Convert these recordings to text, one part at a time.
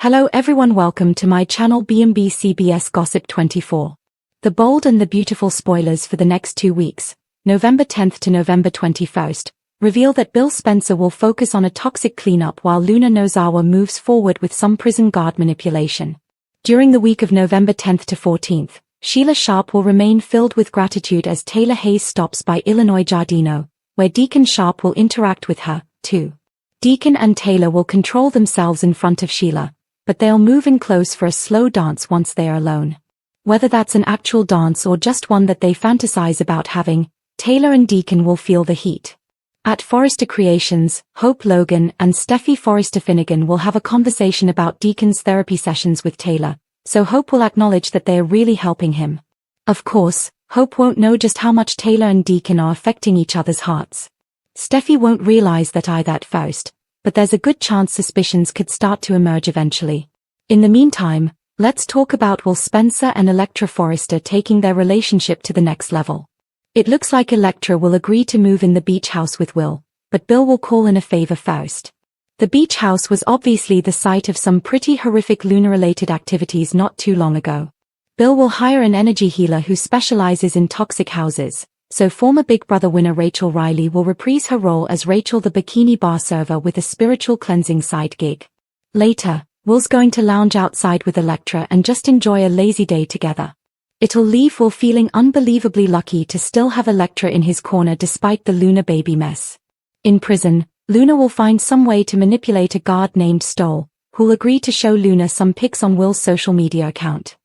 Hello everyone, welcome to my channel B&B CBS Gossip 24. The bold and the beautiful spoilers for the next 2 weeks, November 10th to November 21st, reveal that Bill Spencer will focus on a toxic cleanup while Luna Nozawa moves forward with some prison guard manipulation. During the week of November 10th to 14th, Sheila Sharp will remain filled with gratitude as Taylor Hayes stops by Illinois Giardino, where Deacon Sharp will interact with her, too. Deacon and Taylor will control themselves in front of Sheila, but they'll move in close for a slow dance once they are alone. Whether that's an actual dance or just one that they fantasize about having, Taylor and Deacon will feel the heat. At Forrester Creations, Hope Logan and Steffi Forrester Finnegan will have a conversation about Deacon's therapy sessions with Taylor, so Hope will acknowledge that they are really helping him. Of course, Hope won't know just how much Taylor and Deacon are affecting each other's hearts. Steffi won't realize that either at first, but there's a good chance suspicions could start to emerge eventually. In the meantime, let's talk about Will Spencer and Elektra Forrester taking their relationship to the next level. It looks like Elektra will agree to move in the beach house with Will, but Bill will call in a favor first. The beach house was obviously the site of some pretty horrific Luna-related activities not too long ago. Bill will hire an energy healer who specializes in toxic houses, so former Big Brother winner Rachel Riley will reprise her role as Rachel the bikini bar server with a spiritual cleansing side gig. Later, Will's going to lounge outside with Elektra and just enjoy a lazy day together. It'll leave Will feeling unbelievably lucky to still have Elektra in his corner despite the Luna baby mess. In prison, Luna will find some way to manipulate a guard named Stoll, who'll agree to show Luna some pics on Will's social media account.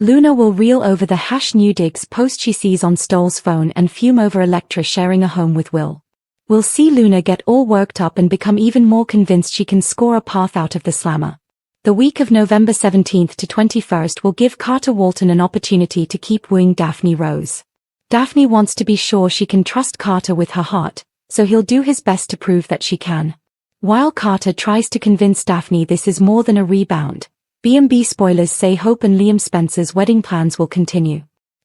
Luna will reel over the #new digs post she sees on Stoll's phone and fume over Elektra sharing a home with Will. We'll see Luna get all worked up and become even more convinced she can score a path out of the slammer. The week of November 17th to 21st will give Carter Walton an opportunity to keep wooing Daphne Rose. Daphne wants to be sure she can trust Carter with her heart, so he'll do his best to prove that she can. While Carter tries to convince Daphne this is more than a rebound, B&B spoilers say Hope and Liam Spencer's wedding plans will continue.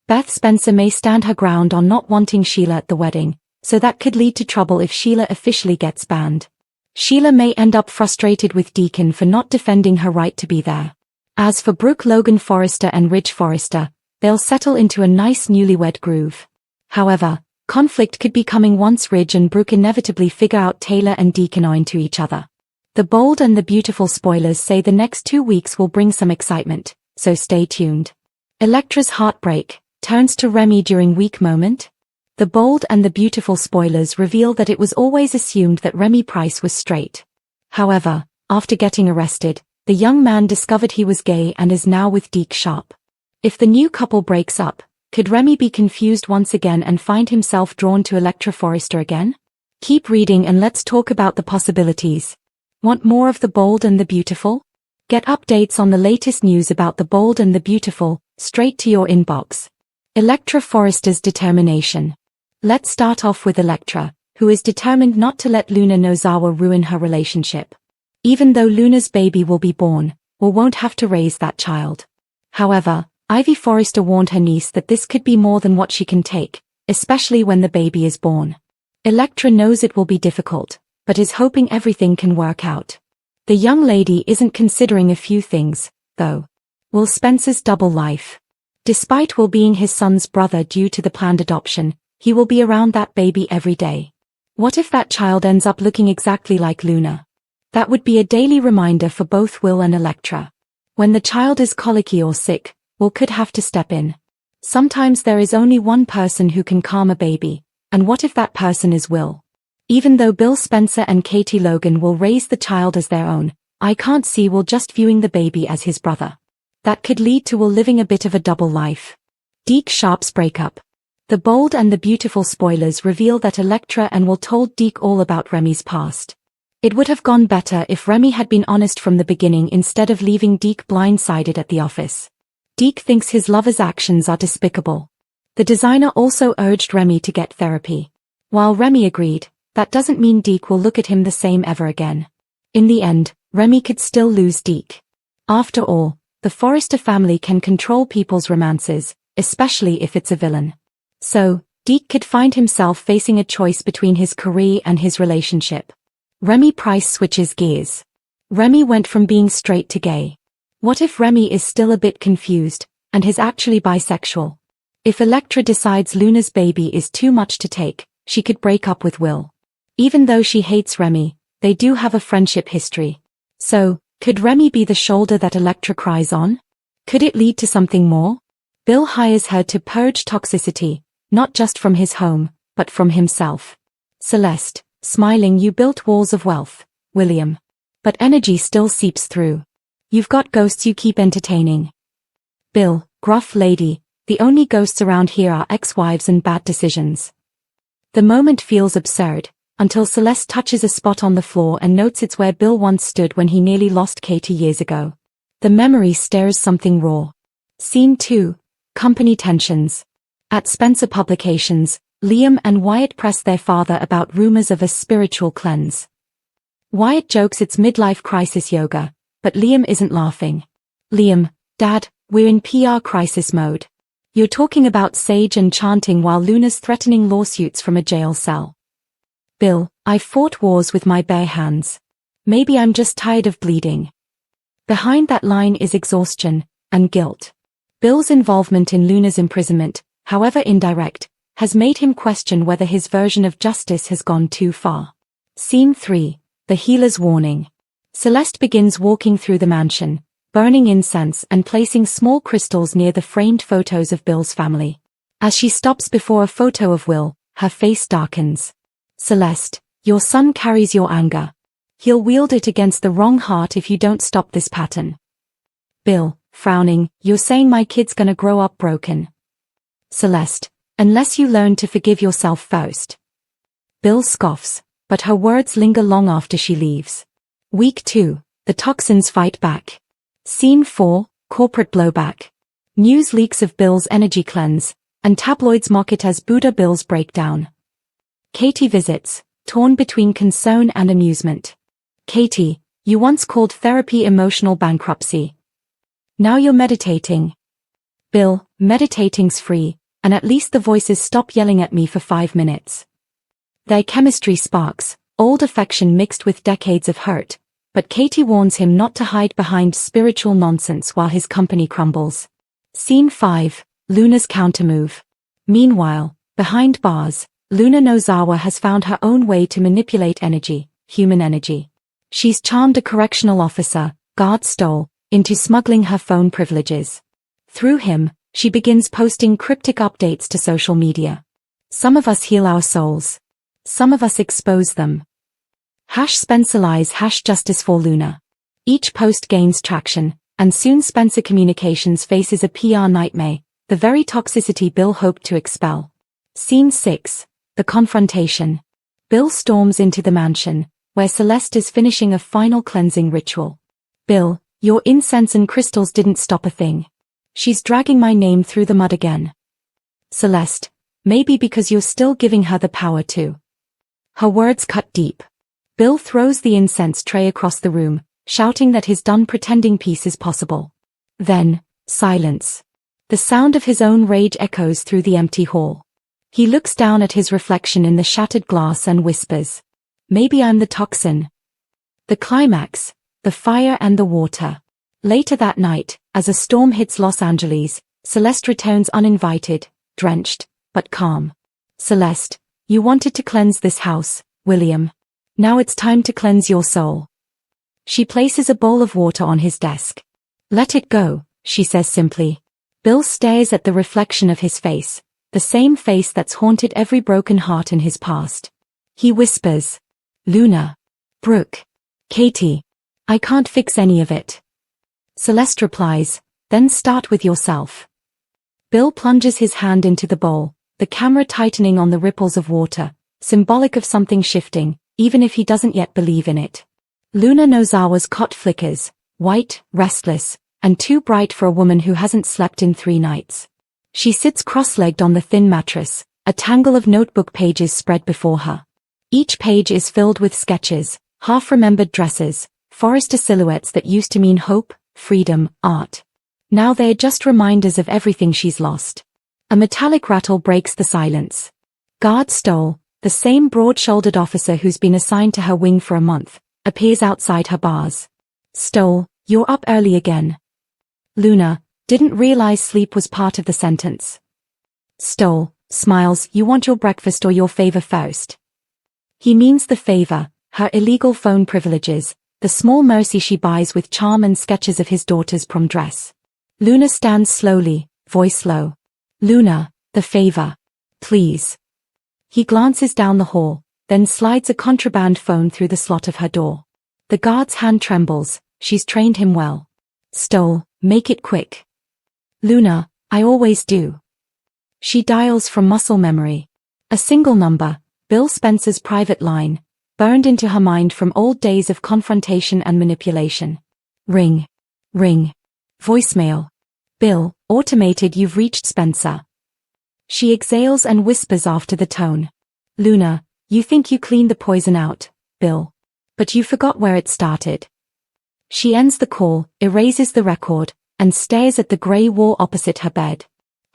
Beth Spencer may stand her ground on not wanting Sheila at the wedding, so that could lead to trouble if Sheila officially gets banned. Sheila may end up frustrated with Deacon for not defending her right to be there. As for Brooke Logan Forrester and Ridge Forrester, they'll settle into a nice newlywed groove. However, conflict could be coming once Ridge and Brooke inevitably figure out Taylor and Deacon are into each other. The bold and the beautiful spoilers say the next 2 weeks will bring some excitement, so stay tuned. Elektra's heartbreak turns to Remy during weak moment. The bold and the beautiful spoilers reveal that it was always assumed that Remy Price was straight. However, after getting arrested, the young man discovered he was gay and is now with Deke Sharp. If the new couple breaks up, could Remy be confused once again and find himself drawn to Elektra Forrester again? Keep reading and let's talk about the possibilities. Want more of the bold and the beautiful? Get updates on the latest news about the bold and the beautiful, straight to your inbox. Elektra Forrester's determination. Let's start off with Elektra, who is determined not to let Luna Nozawa ruin her relationship. Even though Luna's baby will be born, Will won't have to raise that child. However, Ivy Forrester warned her niece that this could be more than what she can take, especially when the baby is born. Elektra knows it will be difficult, but is hoping everything can work out. The young lady isn't considering a few things, though. Will Spencer's double life. Despite Will being his son's brother due to the planned adoption, he will be around that baby every day. What if that child ends up looking exactly like Luna? That would be a daily reminder for both Will and Elektra. When the child is colicky or sick, Will could have to step in. Sometimes there is only one person who can calm a baby, and what if that person is Will? Even though Bill Spencer and Katie Logan will raise the child as their own, I can't see Will just viewing the baby as his brother. That could lead to Will living a bit of a double life. Deke Sharp's breakup. The bold and the beautiful spoilers reveal that Elektra and Will told Deke all about Remy's past. It would have gone better if Remy had been honest from the beginning instead of leaving Deke blindsided at the office. Deke thinks his lover's actions are despicable. The designer also urged Remy to get therapy. While Remy agreed, that doesn't mean Deke will look at him the same ever again. In the end, Remy could still lose Deke. After all, the Forrester family can control people's romances, especially if it's a villain. So, Deke could find himself facing a choice between his career and his relationship. Remy Price switches gears. Remy went from being straight to gay. What if Remy is still a bit confused, and is actually bisexual? If Electra decides Luna's baby is too much to take, she could break up with Will. Even though she hates Remy, they do have a friendship history. So, could Remy be the shoulder that Electra cries on? Could it lead to something more? Bill hires her to purge toxicity, not just from his home, but from himself. Celeste, smiling, you built walls of wealth, William. But energy still seeps through. You've got ghosts you keep entertaining. Bill, gruff lady, the only ghosts around here are ex-wives and bad decisions. The moment feels absurd, until Celeste touches a spot on the floor and notes it's where Bill once stood when he nearly lost Katie years ago. The memory stirs something raw. Scene 2. Company tensions. At Spencer Publications, Liam and Wyatt press their father about rumors of a spiritual cleanse. Wyatt jokes it's midlife crisis yoga, but Liam isn't laughing. Liam, Dad, we're in PR crisis mode. You're talking about sage and chanting while Luna's threatening lawsuits from a jail cell. Bill, I've fought wars with my bare hands. Maybe I'm just tired of bleeding. Behind that line is exhaustion and guilt. Bill's involvement in Luna's imprisonment, however indirect, has made him question whether his version of justice has gone too far. Scene 3. The Healer's Warning. Celeste begins walking through the mansion, burning incense and placing small crystals near the framed photos of Bill's family. As she stops before a photo of Will, her face darkens. Celeste, your son carries your anger. He'll wield it against the wrong heart if you don't stop this pattern. Bill, frowning, you're saying my kid's gonna grow up broken. Celeste, unless you learn to forgive yourself first. Bill scoffs, but her words linger long after she leaves. Week 2, the toxins fight back. Scene 4, corporate blowback. News leaks of Bill's energy cleanse, and tabloids mock it as Buddha Bill's breakdown. Katie visits, torn between concern and amusement. Katie, you once called therapy emotional bankruptcy. Now you're meditating. Bill, meditating's free, and at least the voices stop yelling at me for 5 minutes. Their chemistry sparks, old affection mixed with decades of hurt, but Katie warns him not to hide behind spiritual nonsense while his company crumbles. Scene 5, Luna's countermove. Meanwhile, behind bars, Luna Nozawa has found her own way to manipulate energy, human energy. She's charmed a correctional officer, Guard Stoll, into smuggling her phone privileges. Through him, she begins posting cryptic updates to social media. Some of us heal our souls. Some of us expose them. #Spencer lies #justice for Luna. Each post gains traction, and soon Spencer Communications faces a PR nightmare, the very toxicity Bill hoped to expel. Scene 6, the confrontation. Bill storms into the mansion, where Celeste is finishing a final cleansing ritual. Bill, your incense and crystals didn't stop a thing. She's dragging my name through the mud again. Celeste, maybe because you're still giving her the power to. Her words cut deep. Bill throws the incense tray across the room, shouting that his done pretending piece is possible. Then, silence. The sound of his own rage echoes through the empty hall. He looks down at his reflection in the shattered glass and whispers, maybe I'm the toxin. The climax, the fire and the water. Later that night, as a storm hits Los Angeles, Celeste returns uninvited, drenched, but calm. Celeste, you wanted to cleanse this house, William. Now it's time to cleanse your soul. She places a bowl of water on his desk. Let it go, she says simply. Bill stares at the reflection of his face, the same face that's haunted every broken heart in his past. He whispers, Luna, Brooke, Katie, I can't fix any of it. Celeste replies, then start with yourself. Bill plunges his hand into the bowl, the camera tightening on the ripples of water, symbolic of something shifting, even if he doesn't yet believe in it. Luna Nozawa's cot flickers, white, restless, and too bright for a woman who hasn't slept in 3 nights. She sits cross-legged on the thin mattress, a tangle of notebook pages spread before her. Each page is filled with sketches, half-remembered dresses, forester silhouettes that used to mean hope, freedom, art. Now they're just reminders of everything she's lost. A metallic rattle breaks the silence. Guard Stoll, the same broad-shouldered officer who's been assigned to her wing for a month, appears outside her bars. Stoll, you're up early again, Luna, didn't realize sleep was part of the sentence. Stole, smiles, you want your breakfast or your favor first? He means the favor, her illegal phone privileges, the small mercy she buys with charm and sketches of his daughter's prom dress. Luna stands slowly, voice low. Luna, the favor. Please. He glances down the hall, then slides a contraband phone through the slot of her door. The guard's hand trembles, she's trained him well. Stole, make it quick. Luna, I always do. She dials from muscle memory. A single number, Bill Spencer's private line, burned into her mind from old days of confrontation and manipulation. Ring. Ring. Voicemail. Bill, automated, you've reached Spencer. She exhales and whispers after the tone. Luna, you think you cleaned the poison out, Bill. But you forgot where it started. She ends the call, erases the record, and stares at the grey wall opposite her bed.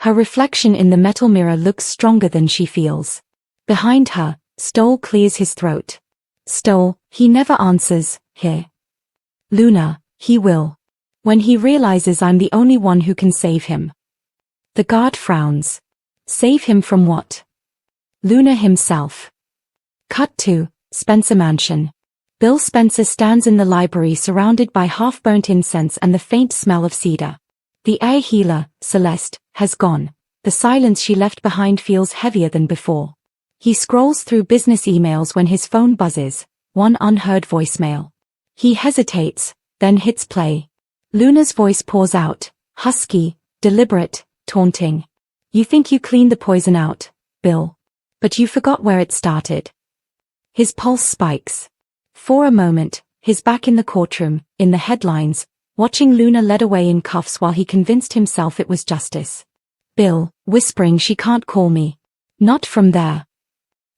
Her reflection in the metal mirror looks stronger than she feels. Behind her, Stole clears his throat. Stole, he never answers, here. Luna, he will. When he realizes I'm the only one who can save him. The guard frowns. Save him from what? Luna himself. Cut to Spencer Mansion. Bill Spencer stands in the library surrounded by half-burnt incense and the faint smell of cedar. The air healer, Celeste, has gone. The silence she left behind feels heavier than before. He scrolls through business emails when his phone buzzes, one unheard voicemail. He hesitates, then hits play. Luna's voice pours out, husky, deliberate, taunting. You think you cleaned the poison out, Bill. But you forgot where it started. His pulse spikes. For a moment, he's back in the courtroom, in the headlines, watching Luna led away in cuffs while he convinced himself it was justice. Bill, whispering, she can't call me. Not from there.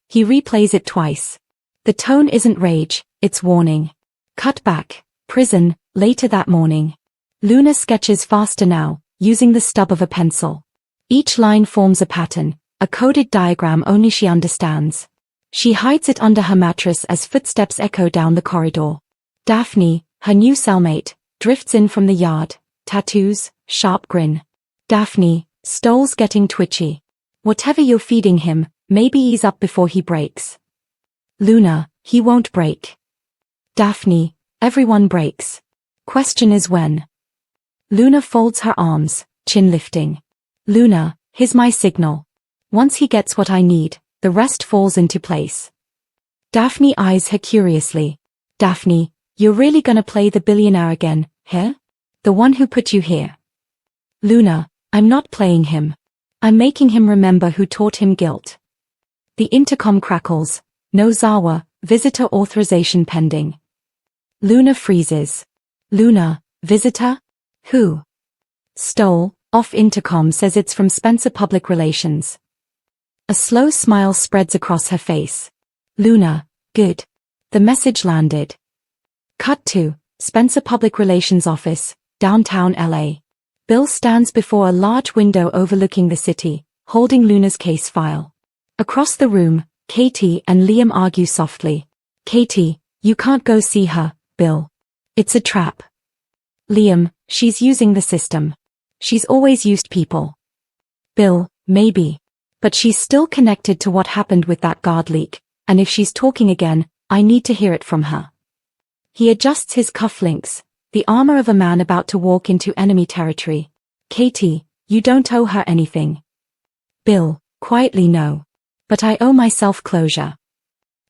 He replays it twice. The tone isn't rage, it's warning. Cut back, prison, later that morning. Luna sketches faster now, using the stub of a pencil. Each line forms a pattern, a coded diagram only she understands. She hides it under her mattress as footsteps echo down the corridor. Daphne, her new cellmate, drifts in from the yard, tattoos, sharp grin. Daphne, Stole's getting twitchy. Whatever you're feeding him, maybe ease up before he breaks. Luna, he won't break. Daphne, everyone breaks. Question is when. Luna folds her arms, chin lifting. Luna, here's my signal. Once he gets what I need, the rest falls into place. Daphne eyes her curiously. Daphne, you're really gonna play the billionaire again, here? The one who put you here. Luna, I'm not playing him. I'm making him remember who taught him guilt. The intercom crackles. No Zawa, visitor authorization pending. Luna freezes. Luna, visitor? Who? Stole, off intercom, says it's from Spencer Public Relations. A slow smile spreads across her face. Luna, good. The message landed. Cut to Spencer Public Relations office, downtown LA. Bill stands before a large window overlooking the city, holding Luna's case file. Across the room, Katie and Liam argue softly. Katie, you can't go see her, Bill. It's a trap. Liam, she's using the system. She's always used people. Bill, maybe. But she's still connected to what happened with that guard leak, and if she's talking again, I need to hear it from her. He adjusts his cufflinks, the armor of a man about to walk into enemy territory. Katie, you don't owe her anything. Bill, quietly no. But I owe myself closure.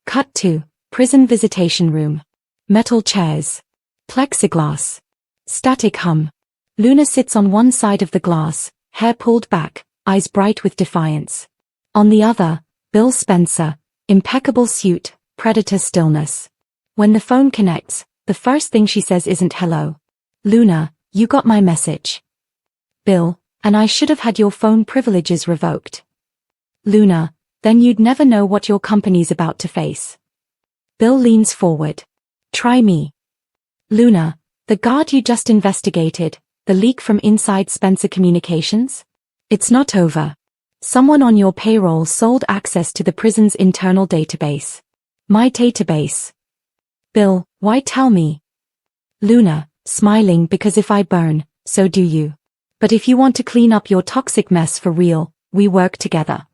Cut to prison visitation room. Metal chairs. Plexiglass. Static hum. Luna sits on one side of the glass, hair pulled back, eyes bright with defiance. On the other, Bill Spencer, impeccable suit, predator stillness. When the phone connects, the first thing she says isn't hello. Luna, you got my message. Bill, and I should have had your phone privileges revoked. Luna, then you'd never know what your company's about to face. Bill leans forward. Try me. Luna, the guard you just investigated, the leak from inside Spencer Communications? It's not over. Someone on your payroll sold access to the prison's internal database. My database. Bill, why tell me? Luna, smiling, because if I burn, so do you. But if you want to clean up your toxic mess for real, we work together.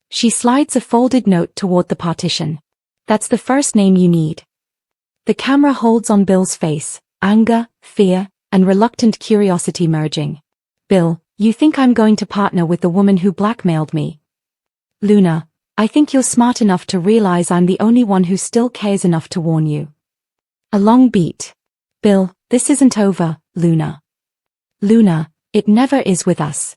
She slides a folded note toward the partition. That's the first name you need. The camera holds on Bill's face, anger, fear, and reluctant curiosity merging. Bill, you think I'm going to partner with the woman who blackmailed me? Luna, I think you're smart enough to realize I'm the only one who still cares enough to warn you. A long beat. Bill, this isn't over, Luna. Luna, it never is with us.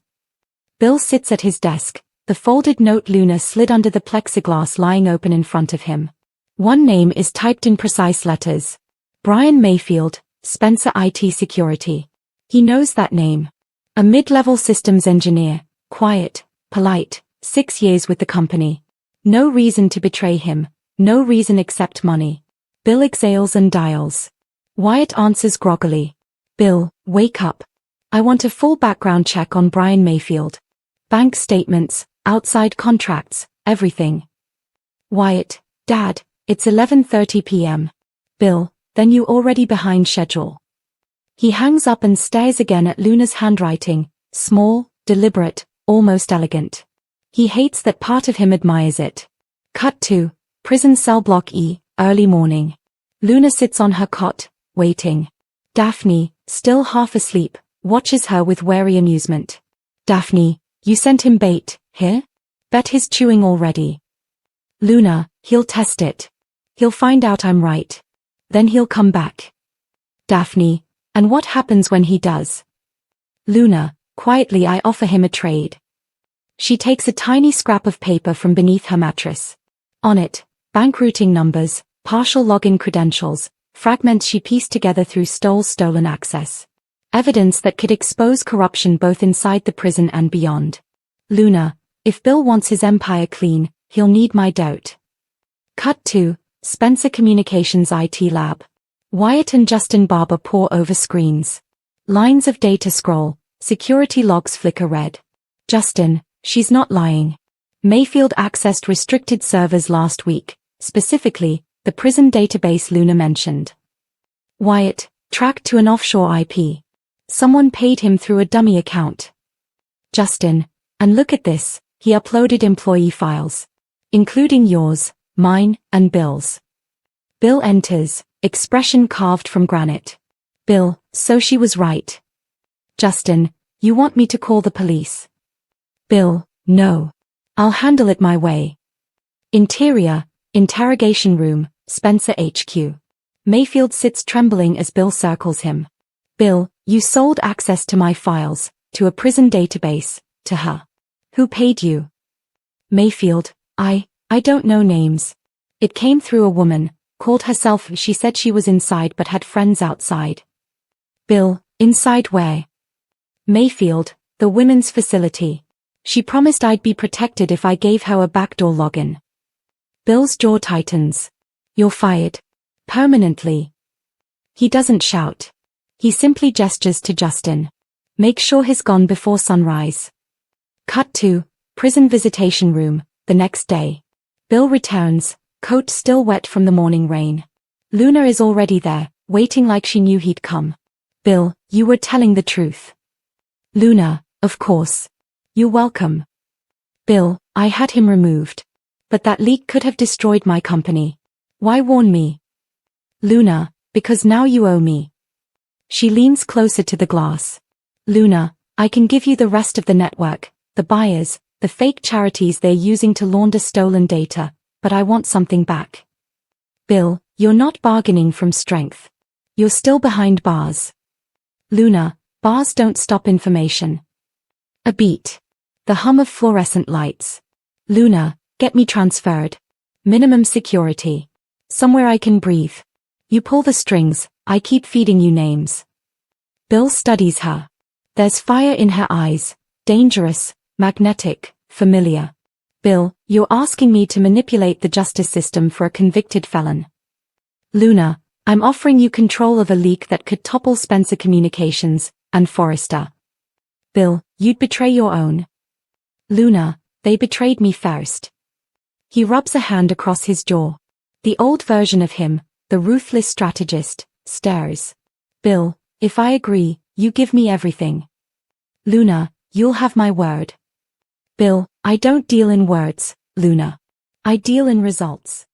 Bill sits at his desk, the folded note Luna slid under the plexiglass lying open in front of him. One name is typed in precise letters. Brian Mayfield, Spencer IT Security. He knows that name. A mid-level systems engineer, quiet, polite, 6 years with the company. No reason to betray him, no reason except money. Bill exhales and dials. Wyatt answers groggily. Bill, wake up. I want a full background check on Brian Mayfield. Bank statements, outside contracts, everything. Wyatt, Dad, it's 11:30 p.m. Bill, then you already behind schedule. He hangs up and stares again at Luna's handwriting, small, deliberate, almost elegant. He hates that part of him admires it. Cut to prison cell block E, early morning. Luna sits on her cot, waiting. Daphne, still half asleep, watches her with wary amusement. Daphne, you sent him bait, here? Bet he's chewing already. Luna, he'll test it. He'll find out I'm right. Then he'll come back. Daphne, and what happens when he does? Luna, quietly I offer him a trade. She takes a tiny scrap of paper from beneath her mattress. On it, bank routing numbers, partial login credentials, fragments she pieced together through stolen access. Evidence that could expose corruption both inside the prison and beyond. Luna, if Bill wants his empire clean, he'll need my doubt. Cut to Spencer Communications IT Lab. Wyatt and Justin Barber pore over screens. Lines of data scroll, security logs flicker red. Justin, she's not lying. Mayfield accessed restricted servers last week, specifically, the prison database Luna mentioned. Wyatt, tracked to an offshore IP. Someone paid him through a dummy account. Justin, and look at this, he uploaded employee files. Including yours, mine, and Bill's. Bill enters, expression carved from granite. Bill, so she was right. Justin, you want me to call the police? Bill, no. I'll handle it my way. Interior, interrogation room, Spencer HQ. Mayfield sits trembling as Bill circles him. Bill, you sold access to my files, to a prison database, to her. Who paid you? Mayfield, I don't know names. It came through a woman, called herself. She said she was inside but had friends outside. Bill, inside where? Mayfield, the women's facility. She promised I'd be protected if I gave her a backdoor login. Bill's jaw tightens. You're fired. Permanently. He doesn't shout. He simply gestures to Justin. Make sure he's gone before sunrise. Cut to prison visitation room, the next day. Bill returns, coat still wet from the morning rain. Luna is already there, waiting like she knew he'd come. Bill, you were telling the truth. Luna, of course. You're welcome. Bill, I had him removed. But that leak could have destroyed my company. Why warn me? Luna, because now you owe me. She leans closer to the glass. Luna, I can give you the rest of the network, the buyers, the fake charities they're using to launder stolen data, but I want something back. Bill, you're not bargaining from strength. You're still behind bars. Luna, bars don't stop information. A beat. The hum of fluorescent lights. Luna, get me transferred. Minimum security. Somewhere I can breathe. You pull the strings, I keep feeding you names. Bill studies her. There's fire in her eyes, dangerous, magnetic, familiar. Bill, you're asking me to manipulate the justice system for a convicted felon. Luna, I'm offering you control of a leak that could topple Spencer Communications, and Forrester. Bill, you'd betray your own. Luna, they betrayed me first. He rubs a hand across his jaw. The old version of him, the ruthless strategist, stares. Bill, if I agree, You give me everything. Luna, you'll have my word. Bill, I don't deal in words, Luna. I deal in results.